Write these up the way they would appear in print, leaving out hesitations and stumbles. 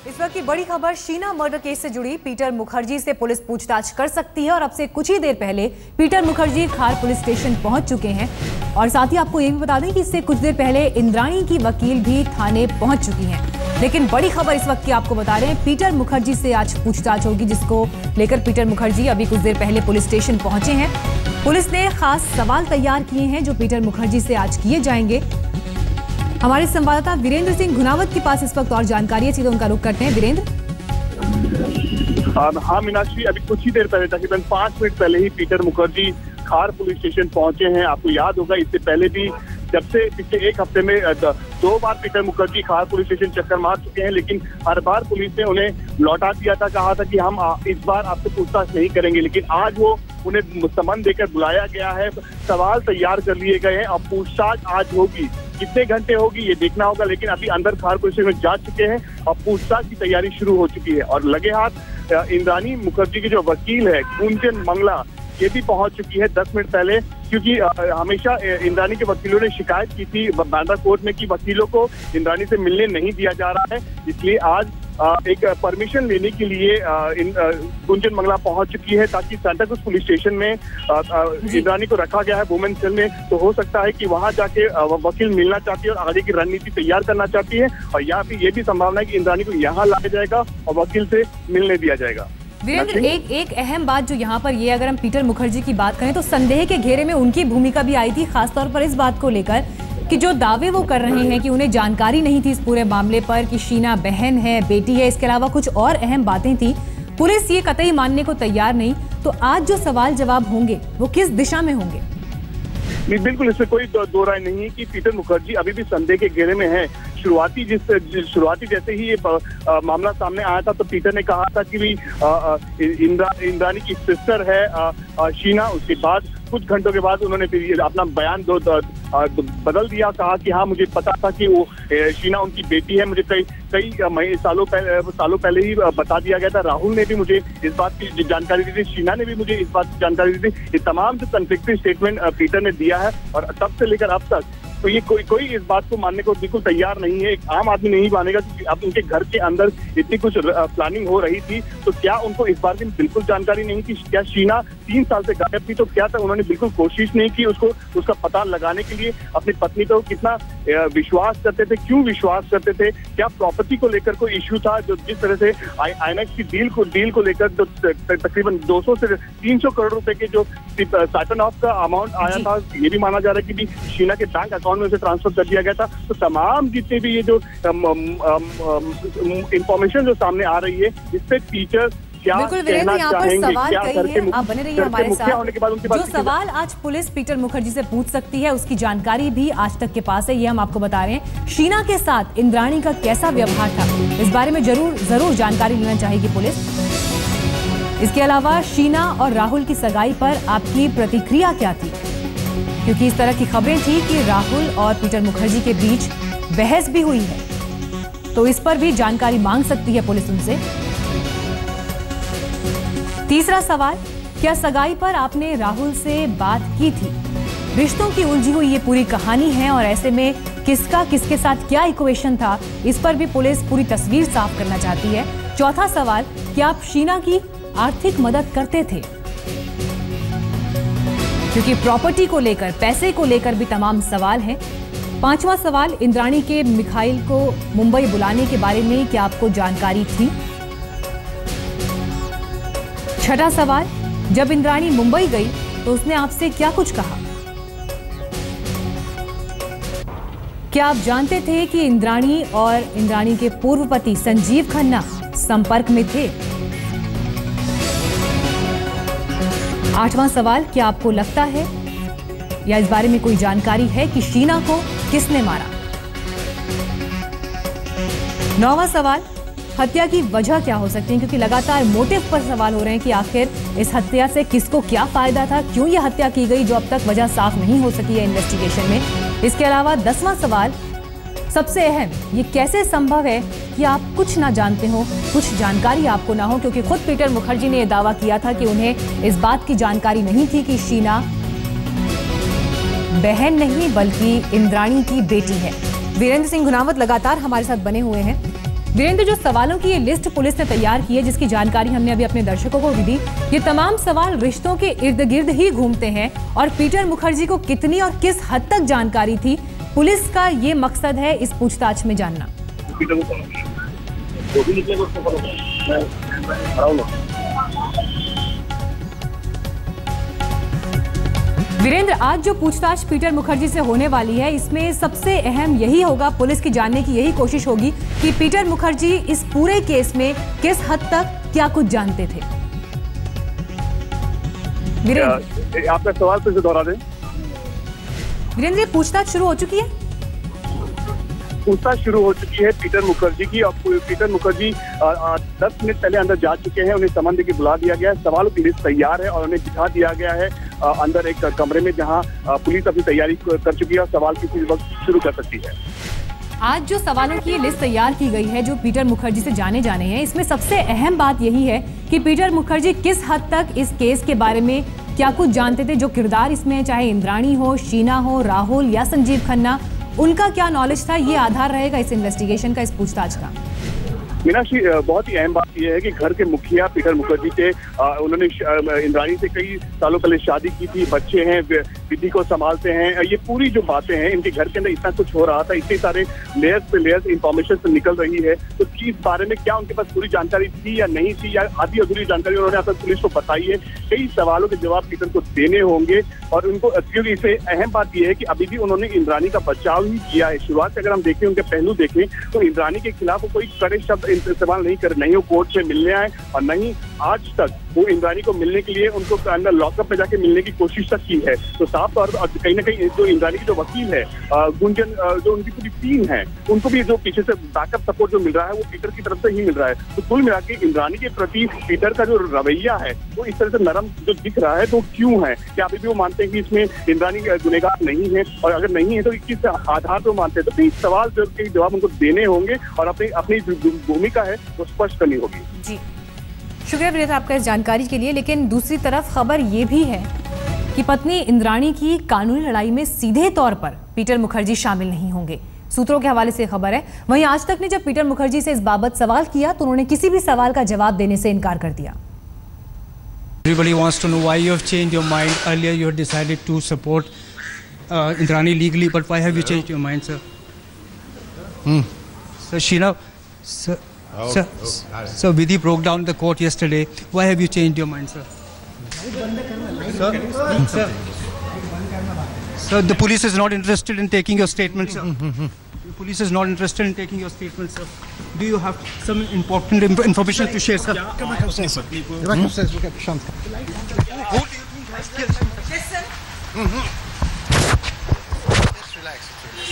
इस वक्त की बड़ी खबर शीना मर्डर केस से जुड़ी। पीटर मुखर्जी से पुलिस पूछताछ कर सकती है और अब से कुछ ही देर पहले पीटर मुखर्जी खार पुलिस स्टेशन पहुंच चुके हैं। और साथ ही आपको ये भी बता दें कि इससे कुछ देर पहले इंद्राणी की वकील भी थाने पहुंच चुकी हैं। लेकिन बड़ी खबर इस वक्त की आपको बता रहे हैं, पीटर मुखर्जी से आज पूछताछ होगी, जिसको लेकर पीटर मुखर्जी अभी कुछ देर पहले पुलिस स्टेशन पहुंचे हैं। पुलिस ने खास सवाल तैयार किए हैं जो पीटर मुखर्जी से आज किए जाएंगे। हमारे संवाददाता वीरेंद्र सिंह घुनावत के पास इस वक्त और जानकारी है, सीधे उनका रुख करते हैं। वीरेंद्र। हाँ मीनाक्षी, अभी कुछ ही देर पहले, तकरीबन 5 मिनट पहले ही पीटर मुखर्जी खार पुलिस स्टेशन पहुंचे हैं। आपको याद होगा इससे पहले भी जब से पिछले एक हफ्ते में 2 बार पीटर मुखर्जी खार पुलिस स्टेशन चक्कर मार चुके हैं, लेकिन हर बार पुलिस ने उन्हें लौटा दिया था, कहा था कि हम इस बार आपसे पूछताछ नहीं करेंगे। लेकिन आज वो उन्हें समन देकर बुलाया गया है, सवाल तैयार कर लिए गए हैं और पूछताछ आज होगी। कितने घंटे होगी ये देखना होगा, लेकिन अभी अंदर खार पुलिस स्टेशन में जा चुके हैं और पूछताछ की तैयारी शुरू हो चुकी है। और लगे हाथ इंद्राणी मुखर्जी की जो वकील है कुंजन मंगला, ये भी पहुंच चुकी है 10 मिनट पहले, क्योंकि हमेशा इंद्राणी के वकीलों ने शिकायत की थी बांद्रा कोर्ट में कि वकीलों को इंद्राणी से मिलने नहीं दिया जा रहा है। इसलिए आज एक परमिशन लेने के लिए कुंजन मंगला पहुंच चुकी है, ताकि सांता क्रूज पुलिस स्टेशन में इंद्राणी को रखा गया है वुमेन सेल में। तो हो सकता है कि वहां जाके वकील मिलना चाहती है और आगे की रणनीति तैयार करना चाहती है। और यहाँ पे ये भी संभावना है कि इंद्राणी को यहाँ लाया जाएगा और वकील से मिलने दिया जाएगा। वीरेंद्र, एक अहम बात जो यहाँ पर ये, अगर हम पीटर मुखर्जी की बात करें तो संदेह के घेरे में उनकी भूमिका भी आई थी, खासतौर पर इस बात को लेकर कि जो दावे वो कर रहे हैं कि उन्हें जानकारी नहीं थी इस पूरे मामले पर कि शीना बहन है, बेटी है, इसके अलावा कुछ और अहम बातें थी। पुलिस ये कतई मानने को तैयार नहीं। तो आज जो सवाल जवाब होंगे वो किस दिशा में होंगे? बिल्कुल, इसमें कोई दो राय नहीं है कि पीटर मुखर्जी अभी भी संदेह के घेरे में है। शुरुआती जैसे ही ये मामला सामने आया था तो पीटर ने कहा था कि इंद्राणी की सिस्टर है शीना। उसके बाद कुछ घंटों के बाद उन्होंने फिर अपना बयान बदल दिया, कहा कि हाँ मुझे पता था कि वो शीना उनकी बेटी है, मुझे कई सालों पहले ही बता दिया गया था। राहुल ने भी मुझे इस बात की जानकारी दी थी, शीना ने भी मुझे इस बात की जानकारी दी थी। ये तमाम जो कन्फ्लिक्टिंग स्टेटमेंट पीटर ने दिया है और तब से लेकर अब तक तो ये कोई इस बात को मानने को बिल्कुल तैयार नहीं है। एक आम आदमी नहीं मानेगा कि अब उनके घर के अंदर इतनी कुछ प्लानिंग हो रही थी। तो क्या उनको इस बारे में बिल्कुल जानकारी नहीं थी? क्या शीना 3 साल से गायब थी? तो क्या था उन्होंने बिल्कुल कोशिश नहीं की उसका पता लगाने के लिए? अपनी पत्नी पर कितना विश्वास करते थे, क्यों विश्वास करते थे? क्या प्रॉपर्टी को लेकर कोई इश्यू था? जो जिस तरह से आईएनएक्स की डील को लेकर जो तकरीबन 200 से 300 करोड़ रुपए के जो साइटन ऑफ का अमाउंट आया था, ये भी माना जा रहा है कि शीना के बैंक अकाउंट में से ट्रांसफर कर दिया गया था। तो तमाम जितने भी ये जो इंफॉर्मेशन जो सामने आ रही है, इससे टीचर बिल्कुल वीरेंद्र, यहाँ पर सवाल कई है, आप बने रहिए हमारे साथ। जो सवाल आज पुलिस पीटर मुखर्जी से पूछ सकती है उसकी जानकारी भी आज तक के पास है, ये हम आपको बता रहे हैं। शीना के साथ इंद्राणी का कैसा व्यवहार था, इस बारे में जरूर जानकारी लेना चाहेगी पुलिस। इसके अलावा शीना और राहुल की सगाई पर आपकी प्रतिक्रिया क्या थी, क्योंकि इस तरह की खबरें थी कि राहुल और पीटर मुखर्जी के बीच बहस भी हुई है, तो इस पर भी जानकारी मांग सकती है पुलिस उनसे। तीसरा सवाल, क्या सगाई पर आपने राहुल से बात की थी? रिश्तों की उलझी हुई ये पूरी कहानी है और ऐसे में किसका किसके साथ क्या इक्वेशन था, इस पर भी पुलिस पूरी तस्वीर साफ करना चाहती है। चौथा सवाल, क्या आप शीना की आर्थिक मदद करते थे? क्योंकि प्रॉपर्टी को लेकर, पैसे को लेकर भी तमाम सवाल हैं। पांचवा सवाल, इंद्राणी के मिखाइल को मुंबई बुलाने के बारे में क्या आपको जानकारी थी? छठा सवाल, जब इंद्राणी मुंबई गई तो उसने आपसे क्या कुछ कहा? क्या आप जानते थे कि इंद्राणी और इंद्राणी के पूर्व पति संजीव खन्ना संपर्क में थे? आठवां सवाल, क्या आपको लगता है या इस बारे में कोई जानकारी है कि शीना को किसने मारा? नौवां सवाल, हत्या की वजह क्या हो सकती है, क्योंकि लगातार मोटिव पर सवाल हो रहे हैं कि आखिर इस हत्या से किसको क्या फायदा था, क्यों यह हत्या की गई, जो अब तक वजह साफ नहीं हो सकी है इन्वेस्टिगेशन में। इसके अलावा 10वां सवाल, सबसे अहम, ये कैसे संभव है कि आप कुछ ना जानते हो, कुछ जानकारी आपको ना हो, क्योंकि खुद पीटर मुखर्जी ने यह दावा किया था कि उन्हें इस बात की जानकारी नहीं थी कि शीना बहन नहीं बल्कि इंद्राणी की बेटी है। वीरेंद्र सिंह घुनावत लगातार हमारे साथ बने हुए हैं। वीरेंद्र, जो सवालों की ये लिस्ट पुलिस ने तैयार की है, जिसकी जानकारी हमने अभी अपने दर्शकों को भी दी, ये तमाम सवाल रिश्तों के इर्द गिर्द ही घूमते हैं और पीटर मुखर्जी को कितनी और किस हद तक जानकारी थी, पुलिस का ये मकसद है इस पूछताछ में जानना। वीरेंद्र, आज जो पूछताछ पीटर मुखर्जी से होने वाली है, इसमें सबसे अहम यही होगा, पुलिस की जानने की यही कोशिश होगी कि पीटर मुखर्जी इस पूरे केस में किस हद तक क्या कुछ जानते थे। वीरेंद्र, आपका सवाल फिर से दोहरा दें। वीरेंद्र, ये पूछताछ शुरू हो चुकी है? पूछताछ शुरू हो चुकी है पीटर मुखर्जी की, और पीटर मुखर्जी 10 मिनट पहले अंदर जा चुके हैं। उन्हें समन देके बुला दिया गया है, सवालों की लिस्ट तैयार है और उन्हें बिठा दिया गया है अंदर एक कमरे में, जहां पुलिस अपनी तैयारी कर चुकी है और सवाल किसी वक्त शुरू कर सकती है। आज जो सवालों की लिस्ट तैयार की गई है, जो पीटर मुखर्जी से जाने हैं, इसमें सबसे अहम बात यही है कि पीटर मुखर्जी किस हद तक इस केस के बारे में क्या कुछ जानते थे, जो किरदार इसमें, चाहे इंद्राणी हो, शीना हो, राहुल या संजीव खन्ना, उनका क्या नॉलेज था, ये आधार रहेगा इस इन्वेस्टिगेशन का, इस पूछताछ का। मीनाक्षी, बहुत ही अहम बात यह है कि घर के मुखिया पीटर मुखर्जी थे। उन्होंने इंद्राणी से कई सालों पहले शादी की थी, बच्चे हैं, विधि को संभालते हैं। ये पूरी जो बातें हैं, इनके घर के अंदर इतना कुछ हो रहा था, इतने सारे लेयर्स पे लेयर्स इंफॉर्मेशन से निकल रही है, तो इस बारे में क्या उनके पास पूरी जानकारी थी या नहीं थी, या आधी अधूरी जानकारी उन्होंने अब तक पुलिस को बताई है। कई सवालों के जवाब पीटर को देने होंगे और उनको, क्योंकि इससे अहम बात यह है कि अभी भी उन्होंने इंद्राणी का बचाव ही किया है। शुरुआत से अगर हम देखें, उनके पहलू देखें, तो इंद्राणी के खिलाफ कोई कड़े शब्द इस्तेमाल नहीं कर, नहीं वो कोर्ट से मिलने आए और नहीं आज तक वो इंद्राणी को मिलने के लिए उनको अंदर लॉकअप में जाके मिलने की कोशिश तक की है। तो साफ तौर पर कहीं ना कहीं जो इंद्राणी की जो वकील है, गुंजन, जो उनकी पूरी टीम है, उनको भी जो पीछे से बैकअप सपोर्ट जो मिल रहा है वो पीटर की तरफ से ही मिल रहा है। तो कुल मिला के इंद्राणी के प्रति पीटर का जो रवैया है वो इस तरह से नरम जो दिख रहा है, तो क्यों है? क्या अभी भी वो मानते हैं कि इसमें इंद्राणी गुनहगार नहीं है, और अगर नहीं है तो किस आधार पर मानते हैं? तो कई सवाल के जवाब उनको देने होंगे और अपनी भूमिका है वो स्पष्ट करनी होगी। जी, शुक्रिया वीरेंद्र आपका इस जानकारी के लिए। लेकिन दूसरी तरफ खबर ये भी है कि पत्नी इंद्राणी की कानूनी लड़ाई में सीधे तौर पर पीटर मुखर्जी शामिल नहीं होंगे, सूत्रों के हवाले से खबर है। वहीं आज तक ने जब पीटर मुखर्जी से इस बाबत सवाल किया तो उन्होंने किसी भी सवाल का जवाब देने से इनकार कर दिया। Everybody wants to know why you have changed your mind. Earlier you had decided to support Indrani legally, but why have you changed your mind, sir? So Sheena, sir, Vidhi broke down the court yesterday. Why have you changed your mind, sir? Sir, the police is not interested in taking your statement, sir. The police is not interested in taking your statement, sir. Do you have some important information to share, sir?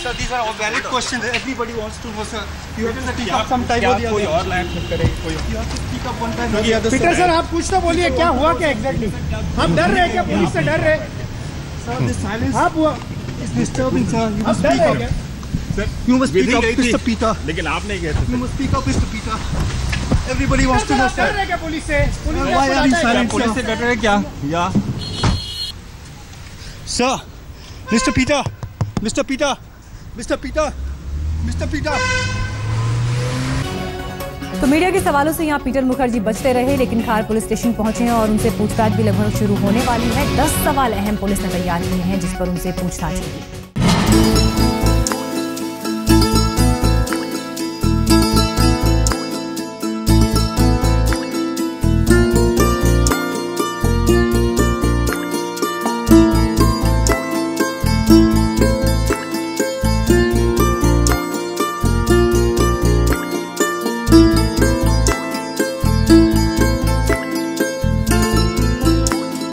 Sir, these are all valid questions. Everybody wants to know, sir. You have to speak up some time or the other. कोई और line करे, कोई You have to speak up one time or the other. Peter sir, आप कुछ तो बोलिए, क्या हुआ क्या एग्जैक्टली? आप डर रहे हैं क्या? पुलिस से डर रहे? Sir, this silence आप हुआ is disturbing, sir. You आप must डर speak रहे up. क्या? You must speak up, Mr. Peter. लेकिन आप नहीं गए You must speak up, Mr. Peter. Everybody wants to know, आप डर sir. रहे क्या पुलिस से? Police Why are you silent, police sir? से डर रहे क्या? या Sir, Mr. Peter, Mr. Peter, Mr. Peter, Mr. Peter. तो मीडिया के सवालों से यहाँ पीटर मुखर्जी बचते रहे, लेकिन खार पुलिस स्टेशन पहुंचे हैं और उनसे पूछताछ भी लगभग शुरू होने वाली है। 10 सवाल अहम पुलिस ने तैयार किए हैं जिस पर उनसे पूछताछ होगी।